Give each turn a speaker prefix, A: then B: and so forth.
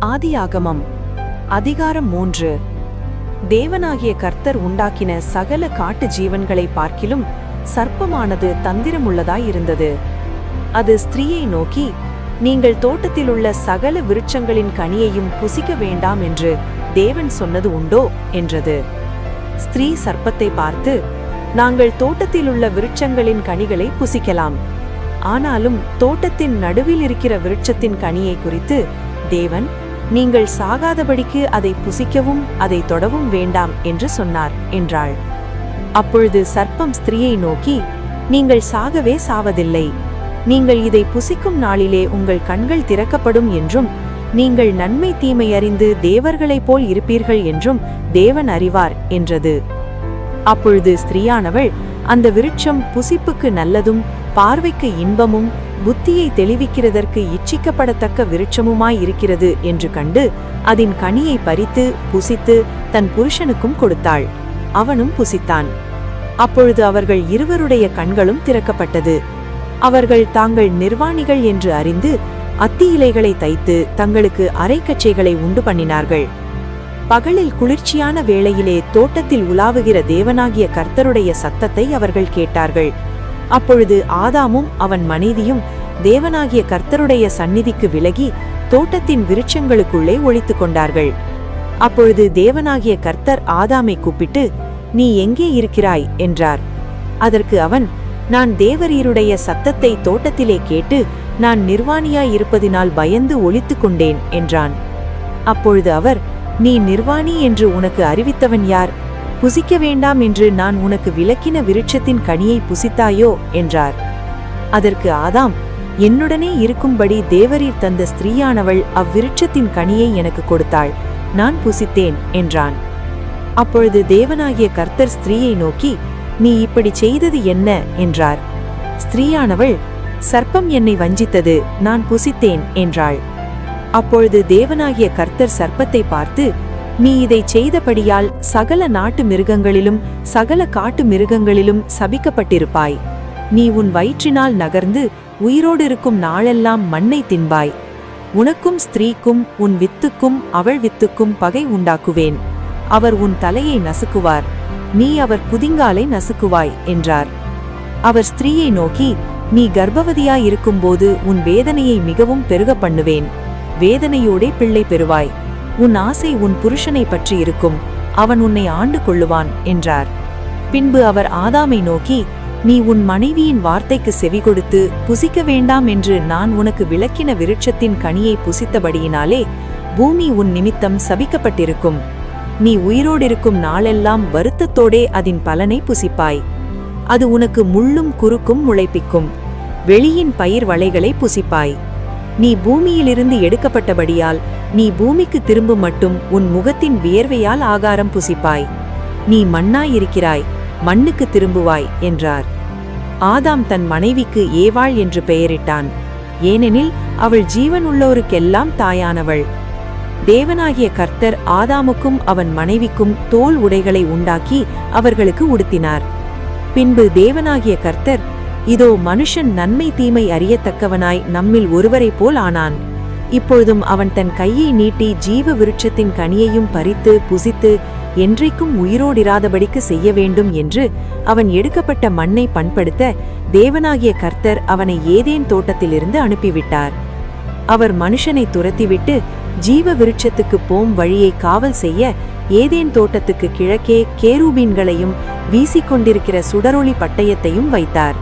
A: ஆதியாகமம் அதிகாரம் 3. தேவனாகிய கர்த்தர் உண்டாக்கின சகல காட்டு ஜீவன்களை பார்க்கிலும் சர்ப்பமானது தந்திரமுள்ளதாயிருந்தது. அது ஸ்திரீயை நோக்கி, நீங்கள் தோட்டத்திலுள்ள சகல விருட்சங்களின் கனியையும் புசிக்க வேண்டாம் என்று தேவன் சொன்னது உண்டோ என்றது. ஸ்திரீ சர்ப்பத்தை பார்த்து, நாங்கள் தோட்டத்திலுள்ள விருட்சங்களின் கனிகளை புசிக்கலாம். ஆனாலும் தோட்டத்தின் நடுவில் இருக்கிற விருட்சத்தின் கனியை குறித்து தேவன், நீங்கள் சாகாதபடிக்கு அதை புசிக்கவும் அதை தொடவும் வேண்டாம் என்று சொன்னார் என்றாள். அப்பொழுது சர்ப்பம் ஸ்திரீயை நோக்கி, நீங்கள் சாகவே சாவதில்லை. நீங்கள் இதை புசிக்கும் நாளிலே உங்கள் கண்கள் திறக்கப்படும் என்றும் நீங்கள் நன்மை தீமை அறிந்து தேவர்களைப் போல் இருப்பீர்கள் என்றும் தேவன் அறிவார் என்றது. அப்பொழுது ஸ்திரீயானவள், அந்த விருட்சம் புசிப்புக்கு நல்லதும் பார்வைக்கு இன்பமும் புத்தியை தெளிவிக்கிறதற்கு இச்சிக்கப்படத்தக்க விருட்சமுமாயிருக்கிறது என்று கண்டு அதன் கனியை பறித்து புசித்து தன் புருஷனுக்கும் கொடுத்தாள். அவனும் புசித்தான். அப்பொழுது அவர்கள் இருவருடைய கண்களும் திறக்கப்பட்டது. அவர்கள் தாங்கள் நிர்வாணிகள் என்று அறிந்து அத்தி இலைகளை தைத்து தங்களுக்கு அரைக்கச்சைகளை உண்டு பண்ணினார்கள். பகலில் குளிர்ச்சியான வேளையிலே தோட்டத்தில் உலாவுகிற தேவனாகிய கர்த்தருடைய சத்தத்தை அவர்கள் கேட்டார்கள். அப்பொழுது ஆதாமும் அவன் மனைவியும் தேவனாகிய கர்த்தருடைய சந்நிதிக்கு விலகி தோட்டத்தின் விருட்சங்களுக்குள்ளே ஒளித்து கொண்டார்கள். அப்பொழுது தேவனாகிய கர்த்தர் ஆதாமை கூப்பிட்டு, நீ எங்கே இருக்கிறாய் என்றார். அதற்கு அவன், நான் தேவரீருடைய சத்தத்தை தோட்டத்திலே கேட்டு நான் நிர்வாணியாய் இருப்பதினால் பயந்து ஒளித்து கொண்டேன் என்றான். அப்பொழுது அவர், நீ நிர்வாணி என்று உனக்கு அறிவித்தவன் யார்? புசிக்க வேண்டாம் என்று நான் உனக்கு விலக்கின விருட்சத்தின் கனியை புசித்தாயோ என்றார். அதற்கு ஆதாம், என்னுடனே இருக்கும்படி தேவரீர் தந்த ஸ்திரீயானவள் அவ்விருட்சத்தின் கனியை எனக்கு கொடுத்தாள், நான் புசித்தேன் என்றான். அப்பொழுது தேவனாகிய கர்த்தர் ஸ்திரீயை நோக்கி, நீ இப்படி செய்தது என்ன என்றார். ஸ்திரீயானவள், சர்ப்பம் என்னை வஞ்சித்தது, நான் புசித்தேன் என்றாள். அப்பொழுது தேவனாகிய கர்த்தர் சர்ப்பத்தை பார்த்து, நீ இதை செய்தபடியால் சகல நாட்டு மிருகங்களிலும் சகல காட்டு மிருகங்களிலும் சபிக்கப்பட்டிருப்பாய். நீ உன் வயிற்றினால் நகர்ந்து உயிரோடு இருக்கும் நாளெல்லாம் மண்ணை தின்பாய். உனக்கும் ஸ்திரீக்கும் உன் வித்துக்கும் அவள் வித்துக்கும் பகை உண்டாக்குவேன். அவர் உன் தலையை நசுக்குவார், நீ அவர் குதிங்காலை நசுக்குவாய் என்றார். அவர் ஸ்திரீயை நோக்கி, நீ கர்ப்பவதியாயிருக்கும்போது உன் வேதனையை மிகவும் பெருக பண்ணுவேன். வேதனையோடே பிள்ளை பெறுவாய். உன் ஆசை உன் புருஷனை பற்றி இருக்கும், அவன் உன்னை ஆண்டு கொள்ளுவான் என்றார். பின்பு அவர் ஆதாமை நோக்கி, நீ உன் மனைவியின் வார்த்தைக்கு செவி கொடுத்து புசிக்க வேண்டாம் என்று நான் உனக்கு விலக்கின விருட்சத்தின் கனியை புசித்தபடியினாலே பூமி உன் நிமித்தம் சபிக்கப்பட்டிருக்கும். நீ உயிரோடிருக்கும் நாளெல்லாம் வருத்தத்தோடே அதன் பலனை புசிப்பாய். அது உனக்கு முள்ளும் குறுக்கும் முளைப்பிக்கும். வெளியின் பயிர் வளைகளை புசிப்பாய். நீ பூமியிலிருந்து எடுக்கப்பட்டபடியால் நீ பூமிக்கு திரும்பும் மட்டும் உன் முகத்தின் வியர்வையால் ஆகாரம் புசிப்பாய். நீ மண்ணாயிருக்கிறாய், மண்ணுக்கு திரும்புவாய் என்றார். ஆதாம் தன் மனைவிக்கு ஏவாள் என்று பெயரிட்டான். ஏனெனில் அவள் ஜீவனுள்ளோருக்கெல்லாம் தாயானவள். தேவனாகிய கர்த்தர் ஆதாமுக்கும் அவன் மனைவிக்கும் தோல் உடைகளை உண்டாக்கி அவர்களுக்கு உடுத்தினார். பின்பு தேவனாகிய கர்த்தர், இதோ மனுஷன் நன்மை தீமை அறியத்தக்கவனாய் நம்மில் ஒருவரைப் போல் ஆனான். இப்பொழுதும் அவன் தன் கையை நீட்டி ஜீவ விருட்சத்தின் கனியையும் பறித்து புசித்து என்றைக்கும் உயிரோடிராதபடிக்கு செய்ய வேண்டும் என்று அவன் எடுக்கப்பட்ட மண்ணை பண்படுத்த தேவனாகிய கர்த்தர் அவனை ஏதேன் தோட்டத்திலிருந்து அனுப்பிவிட்டார். அவர் மனுஷனை துரத்திவிட்டு ஜீவ விருட்சத்துக்கு போம் வழியை காவல் செய்ய ஏதேன் தோட்டத்துக்கு கிழக்கே கேருபீன்களையும் வீசிக்கொண்டிருக்கிற சுடரொளி பட்டயத்தையும் வைத்தார்.